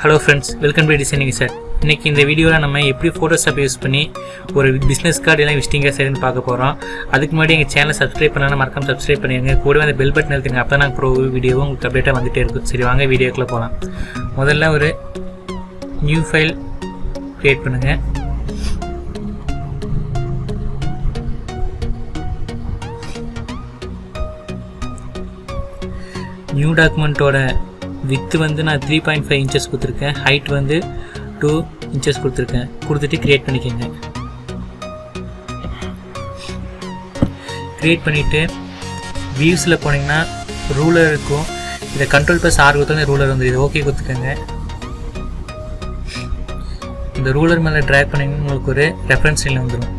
Hello friends, welcome to designing sir. இன்றைக்கி இந்த வீடியோவில் நம்ம எப்படி ஃபோட்டோஷாப் யூஸ் பண்ணி ஒரு பிஸ்னஸ் கார்டு எல்லாம் விசிட்டிங் கார்டு சரின்னு பார்க்க போகிறோம். அதுக்கு முன்னாடி எங்கள் சேனலை சப்ஸ்கிரைப் பண்ணால் மறக்காம சப்ஸ்கிரைப் பண்ணிடுங்க. கூடவே அந்த பெல் பட்டன் எடுத்துங்க. அப்போ நாங்கள் ப்ரோ வீடியோவும் உங்களுக்கு அப்டேட்டாக வந்துகிட்டே இருக்கும். சரி, வாங்க வீடியோக்குள்ளே போகலாம். முதல்ல ஒரு நியூ ஃபைல் க்ரியேட் பண்ணுங்கள். நியூ டாக்குமெண்ட்டோட வித்து வந்து நான் 3.5 inches கொடுத்துருக்கேன். ஹைட் வந்து 2 inches கொடுத்துருக்கேன். கொடுத்துட்டு க்ரியேட் பண்ணிக்கோங்க. க்ரியேட் பண்ணிவிட்டு வியூஸில் போனீங்கன்னா ரூலர் இருக்கும். இதை Ctrl+R கொடுத்தா ரூலர் வந்து இது ஓகே கொடுத்துக்கோங்க. இந்த ரூலர் மேலே ட்ராக் பண்ணிங்கன்னா உங்களுக்கு ஒரு ரெஃபரன்ஸ் லைன் வந்துடும்.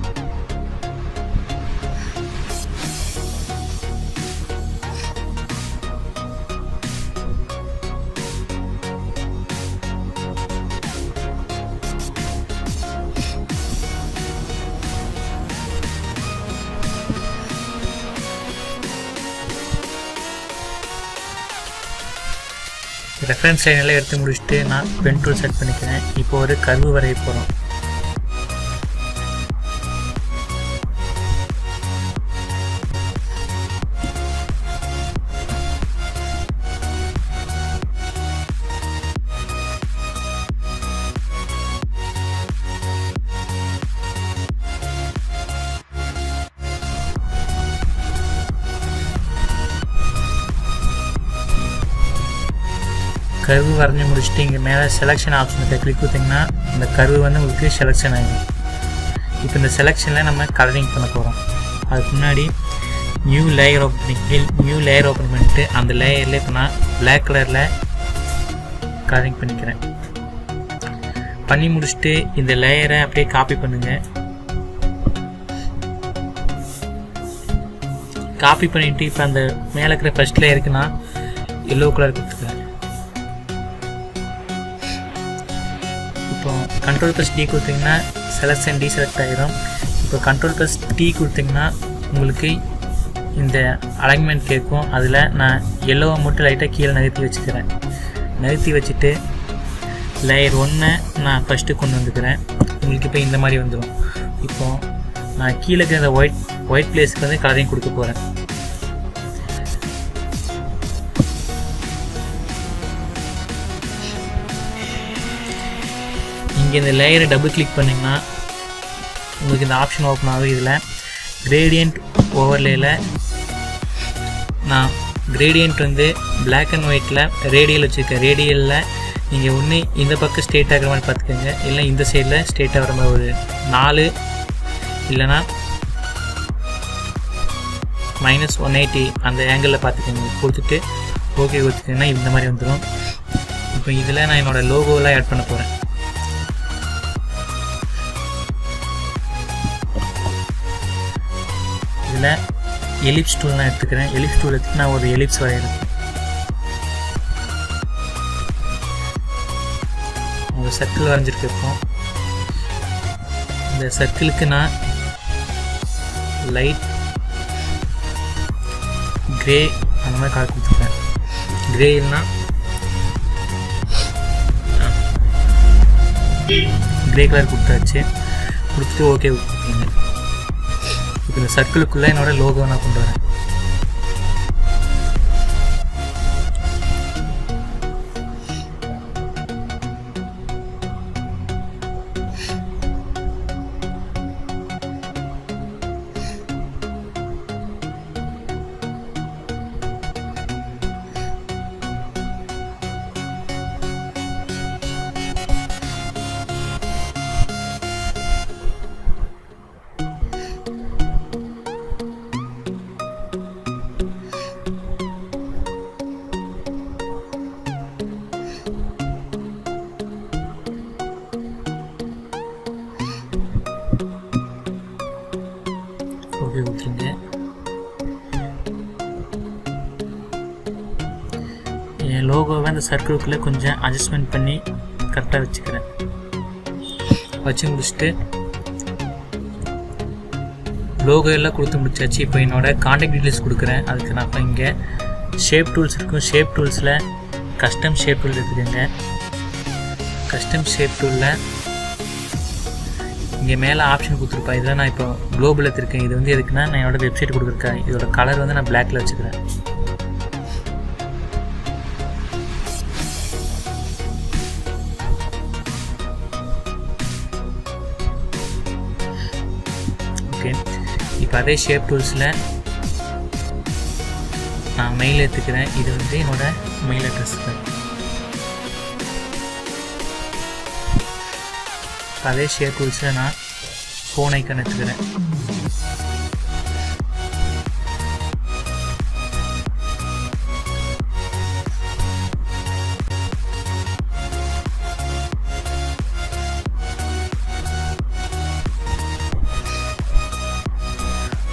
ரெஃபரன்ஸ் லைன் எல்லாம் எடுத்து முடிச்சுட்டு நான் பென் டூல் செட் பண்ணிக்கிறேன். இப்போ ஒரு கர்வு வரைய போகிறோம். கர்வு வரைஞ்சி முடிச்சுட்டு இங்கே மேலே செலெக்ஷன் ஆப்ஷனுக்கு கிளிக் கொடுத்திங்கன்னா இந்த கர்வு வந்து உங்களுக்கு செலெக்ஷன் ஆகிடும். இப்போ இந்த செலெக்ஷனில் நம்ம கலரிங் பண்ண போகிறோம். அதுக்கு முன்னாடி நியூ லேயர் ஓப்பன் பண்ணிவிட்டு அந்த லேயரில் இப்போ நான் பிளாக் கலரில் கலரிங் பண்ணிக்கிறேன். பண்ணி முடிச்சுட்டு இந்த லேயரை அப்படியே காப்பி பண்ணுங்கள். காப்பி பண்ணிவிட்டு இப்போ அந்த மேலே இருக்கிற ஃபர்ஸ்ட் லேயருக்கு நான் எல்லோ கலர் கொடுத்துக்கிறேன். இப்போ Ctrl+D கொடுத்திங்கன்னா செலக்ஷன் டீசெலக்ட் ஆகிடும். இப்போ Ctrl+T கொடுத்திங்கன்னா உங்களுக்கு இந்த அலைன்மெண்ட் கேட்கும். அதில் நான் எல்லோவை மட்டும் லைட்டாக கீழே நகர்த்தி வச்சுக்கிறேன். நகர்த்தி வச்சுட்டு லேயர் 1 நான் ஃபஸ்ட்டு கொண்டு வந்துக்கிறேன். உங்களுக்கு இப்போ இந்த மாதிரி வந்துடும். இப்போது நான் கீழே இருக்கிற அந்த ஒயிட் பிளேஸுக்கு வந்து கலரிங் கொடுக்க போகிறேன். இங்கே இந்த லேயரை டபுள் கிளிக் பண்ணிங்கன்னா உங்களுக்கு இந்த ஆப்ஷன் ஓப்பன் ஆகும். இதில் கிரேடியன்ட் ஓவர்லேயில் நான் கிரேடியன்ட் வந்து பிளாக் அண்ட் ஒயிட்டில் ரேடியல் வச்சுருக்கேன். ரேடியலில் நீங்கள் ஒன்று இந்த பக்கம் ஸ்ட்ரெயிட் ஆகிற மாதிரி பார்த்துக்கோங்க, இல்லை இந்த சைடில் ஸ்ட்ரெயிட்டாக வர மாதிரி ஒரு 4 இல்லைனா -180 அந்த ஆங்கிளில் பார்த்துக்கோங்க. கொடுத்துட்டு ஓகே கொடுத்துட்டிங்கன்னா இந்த மாதிரி வந்துடும். இப்போ இதில் நான் என்னோடய லோகோவெலாம் ஆட் பண்ண போகிறேன். இதில் எலிப்ஸ் டூல் நான் எடுத்துக்கிறேன். எலிப்ஸ் டூல் எடுத்து நான் ஒரு எலிப்ஸ் வரைகிறேன். ஒரு சர்க்கிள் வரைஞ்சிருக்கோம். இந்த சர்க்கிளுக்கு நான் லைட் கிரே அந்த மாதிரி கலர் கொடுத்துருக்கேன். கிரே இல்லைனா கிரே கலர் கொடுத்தாச்சு. கொடுத்துட்டு ஓகே கொடுத்துருக்கீங்க. இப்போ இந்த சர்க்கிளுக்குள்ளே என்னோட லோகோ நான் கொண்டு வரேன். ஓகே கொடுத்துருங்க. என் லோகோவை அந்த சர்க்கிளுக்குள்ளே கொஞ்சம் அட்ஜஸ்ட்மெண்ட் பண்ணி கரெக்டாக வச்சுக்கிறேன். வச்சு முடிச்சுட்டு லோகோ எல்லாம் கொடுத்து முடிச்சாச்சு. இப்போ என்னோடய காண்டாக்ட் டீட்டெயில்ஸ் கொடுக்குறேன். அதுக்கு நான் இப்போ இங்கே ஷேப் டூல்ஸ் இருக்கும். ஷேப் டூல்ஸில் கஸ்டம் ஷேப் டூல் எடுத்துக்கோங்க. கஸ்டம் ஷேப் டூலில் இங்கே மேலே ஆப்ஷன் கொடுத்துருப்பா. இதில் நான் இப்போ குளோபல் எடுத்திருக்கேன். இது வந்து எதுக்குன்னா நான் என்னோடய வெப்சைட் கொடுத்துருக்கேன். இதோட கலர் வந்து நான் பிளாக்கில் வச்சுக்கிறேன். ஓகே, இப்போ அதே ஷேப் டூல்ஸில் நான் மெயில் எடுத்துக்கிறேன். இது வந்து என்னோடய மெயில் அட்ரஸ் தான். அதே ஷேப் டூல்ஸில் நான் ஃபோன் ஐக்கான் எடுத்துக்கிறேன்.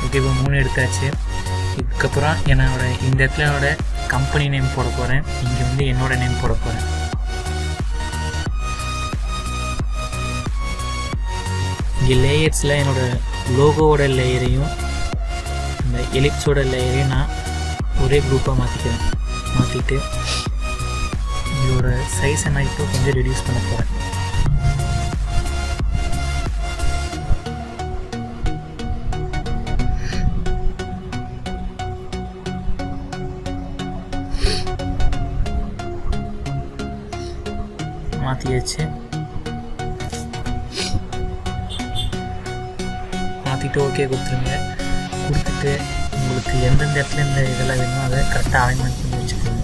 ஓகே, இப்போ 3 எடுத்தாச்சு. இதுக்கப்புறம் இந்த இடத்துல என்னோட கம்பெனி நேம் போட போகிறேன். இங்கே வந்து என்னோடய நேம் போட போகிறேன். இங்கே லேயர்ஸில் என்னோடய லோகோவோட லேயரையும் இந்த எலிப்ஸோட லேயரையும் நான் ஒரே குரூப்பாக மாற்றிக்கிறேன். மாற்றிட்டு இதோட சைஸை நான் இப்போ கொஞ்சம் ரெடியூஸ் பண்ண போகிறேன். மாற்றியாச்சு. மாற்றிட்டு ஓகே கொடுத்துருங்க. கொடுத்துட்டு உங்களுக்கு எந்தெந்த இடத்துல இந்த இதெல்லாம் வேணுமோ அதை கரெக்டாக அலைன்மெண்ட் பண்ணி வச்சுக்கோங்க.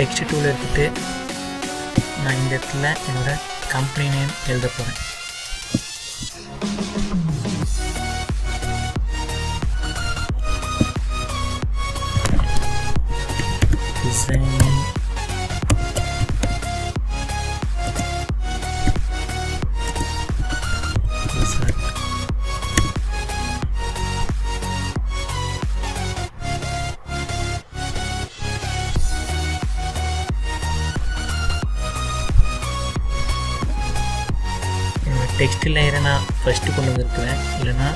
டெக்ஸ்ட் டூல் எடுத்துகிட்டு நான் இந்த இடத்துல என்னோட கம்பெனி நேம் எழுத போகிறேன். டிசைன் டெக்ஸ்ட் லேயரை நான் ஃபஸ்ட்டு கொண்டு வந்துருக்குறேன். இல்லைனா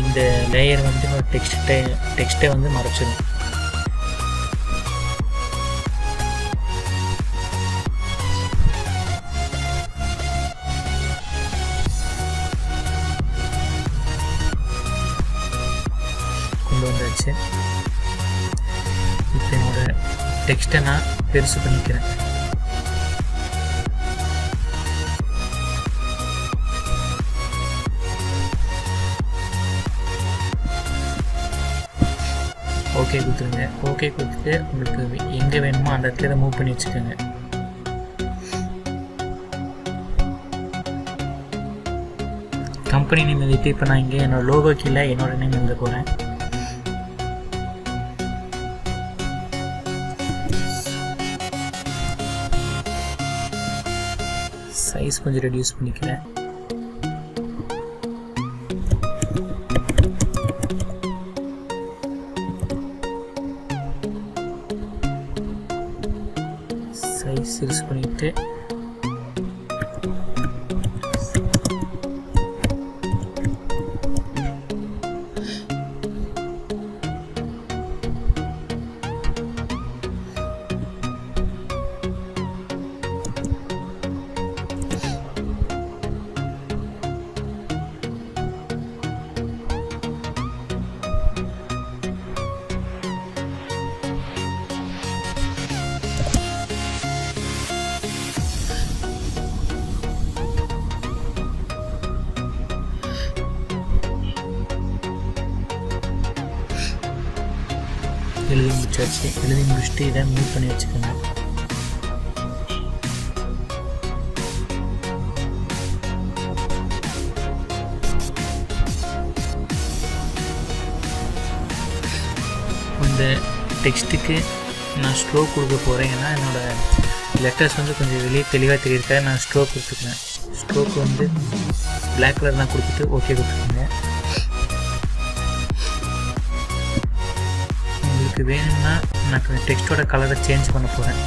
இந்த லேயர் வந்து டெக்ஸ்ட்டை வந்து மறைச்சிடும். கொண்டு வந்தாச்சு. இப்போ என்னோடய டெக்ஸ்ட்டை நான் பெருசு பண்ணிக்கிறேன். ஓகே கொடுத்துருங்க. ஓகே கொடுத்துட்டு உங்களுக்கு எங்கே வேணுமோ அந்த இடத்துல மூவ் பண்ணி வச்சுக்கோங்க. கம்பெனி நேம் எழுதிட்டு இப்போ நான் இங்கே என்னோடய லோகோ கீழே என்னோடய நேம் எழுத போகிறேன். சைஸ் கொஞ்சம் ரெடியூஸ் பண்ணிக்கிறேன். சைஸ் பண்ணிட்டு எழுதி முடிச்சாச்சு. எழுதி முடிச்சுட்டு இதை மூவ் பண்ணி வச்சுக்கோங்க. இந்த டெக்ஸ்ட்டுக்கு நான் ஸ்ட்ரோக் கொடுக்க போகிறேன். ஏன்னா என்னோடய லெட்டர்ஸ் வந்து கொஞ்சம் வெளியே தெளிவாக தெரியிருக்கா நான் ஸ்ட்ரோக் கொடுத்துக்கிறேன். ஸ்ட்ரோக் வந்து பிளாக் கலர் தான் கொடுத்துட்டு ஓகே கொடுத்துருங்க. உங்களுக்கு வேணும்னா நான் டெக்ஸ்ட்டோட கலரை சேஞ்ச் பண்ண போகிறேன்.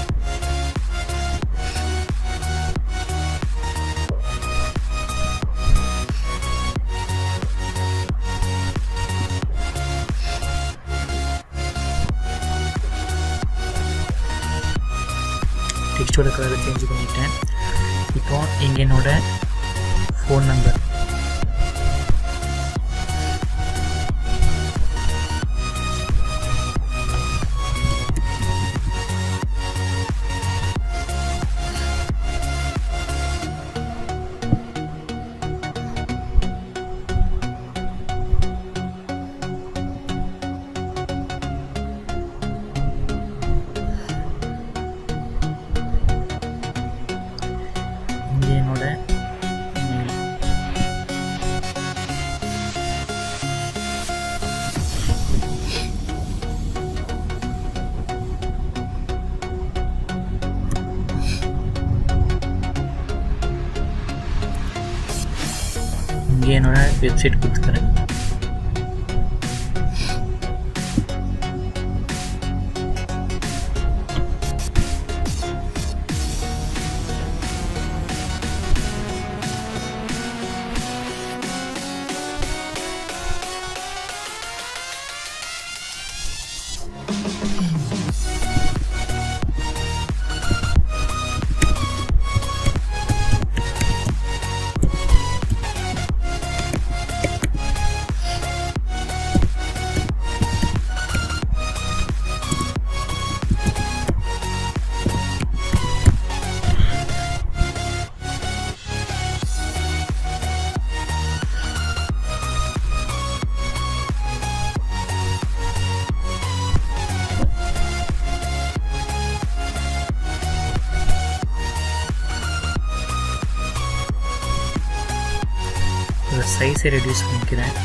டெக்ஸ்ட்டோட கலரை சேஞ்ச் பண்ணிட்டேன். இப்போ இங்கே என்னோட ஃபோன் நம்பர், என்னோட மெயில், இங்கே என்னோட வெப்சைட் கொடுத்துக்கிறேன். சைஸை ரெடியூஸ் பண்ணிக்கிறேன்.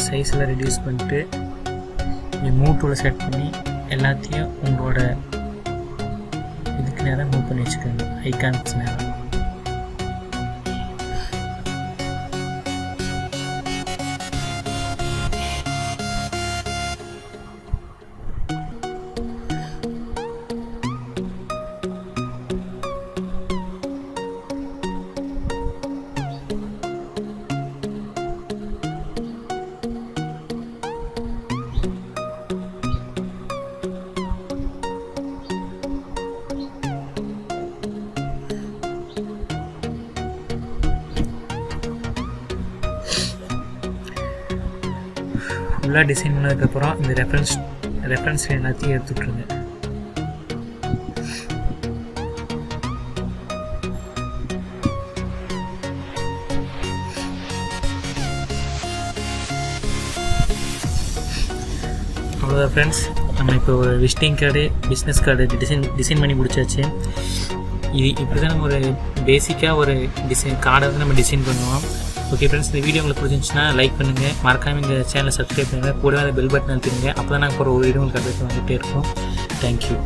சைஸில் ரெடியூஸ் பண்ணிட்டு இங்கே மூவ் டூலை செட் பண்ணி எல்லாத்தையும் உங்களோட இதுக்கு நேரம் மூவ் பண்ணி வச்சுக்கோங்க, ஐகான்ஸ் நேரம். ஃபுல்லாக டிசைன் பண்ணதுக்கப்புறம் இந்த ரெஃபரன்ஸ் எல்லாத்தையும் எடுத்துட்ருங்க. அவ்வளோதான் ஃப்ரெண்ட்ஸ், நம்ம இப்போ ஒரு visiting card, business card design பண்ணி முடிச்சாச்சு. இது இப்படி தான் நம்ம ஒரு பேசிக்காக ஒரு கார்டை வந்து நம்ம டிசைன் பண்ணுவோம். ஓகே ஃப்ரெண்ட்ஸ், இந்த வீடியோ உங்களுக்கு பிடிச்சிருந்துச்சுன்னா லைக் பண்ணுங்கள், மறக்காமல் இந்த சேனலை சப்ஸ்கிரைப் பண்ணுங்கள், கூடவே அந்த பெல் பட்டன் அழுத்திடுங்க. அப்போ தான் நாங்கள் ஒரு வீடியோ உங்களுக்கு வந்துகிட்டே இருக்கும். தேங்க்யூ.